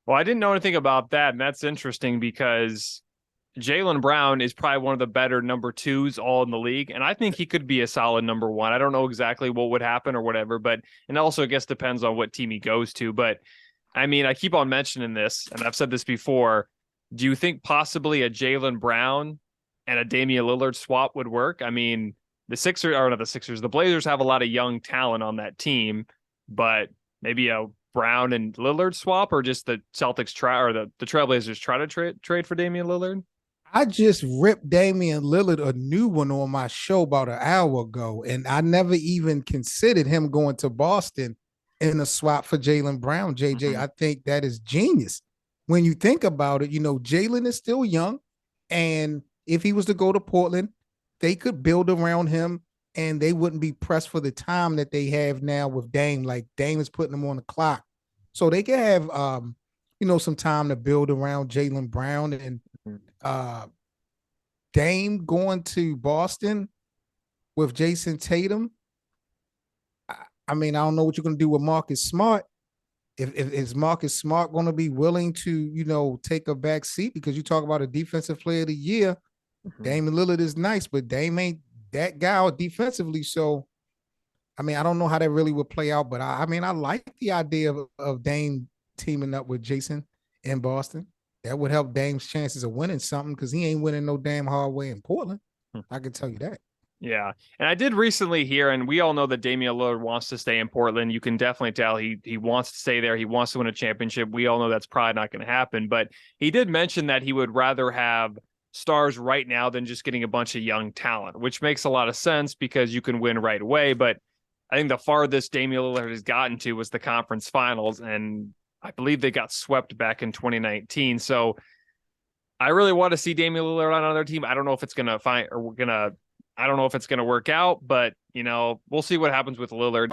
Well, I didn't know anything about that, and that's interesting because Jalen Brown is probably one of the better number twos all in the league, and I think he could be a solid number one. I don't know exactly what would happen or whatever, but and also I guess depends on what team he goes to. But I mean, I keep on mentioning this, and I've said this before. Do you think possibly a Jalen Brown and a Damian Lillard swap would work? I mean, the Sixers or not the Sixers, the Blazers have a lot of young talent on that team, but maybe a Brown and Lillard swap, or just the Celtics try or the Trailblazers try to trade for Damian Lillard? I just ripped Damian Lillard a new one on my show about an hour ago, and I never even considered him going to Boston in a swap for Jalen Brown. JJ, Mm-hmm. I think that is genius. When you think about it, Jalen is still young, and if he was to go to Portland, they could build around him, and they wouldn't be pressed for the time that they have now with Dame. Like Dame is putting them on the clock, so they can have some time to build around Jalen Brown and uh Dame going to Boston with Jason Tatum. I mean, I don't know what you're going to do with Marcus Smart. If is Marcus Smart going to be willing to, take a back seat because you talk about a defensive player of the year. Mm-hmm. Damian Lillard is nice, but Dame ain't that guy defensively. So, I mean, I don't know how that really would play out, but I mean, I like the idea of Dame teaming up with Jason in Boston. That would help Dame's chances of winning something because he ain't winning no damn hard way in Portland. I can tell you that. Yeah. And I did recently hear, and we all know that Damian Lillard wants to stay in Portland. You can definitely tell he wants to stay there. He wants to win a championship. We all know that's probably not going to happen. But he did mention that he would rather have stars right now than just getting a bunch of young talent, which makes a lot of sense because you can win right away. But I think the farthest Damian Lillard has gotten to was the conference finals. And I believe they got swept back in 2019. So I really want to see Damian Lillard on another team. I don't know if it's going to find or we're going to I don't know if it's going to work out, but we'll see what happens with Lillard.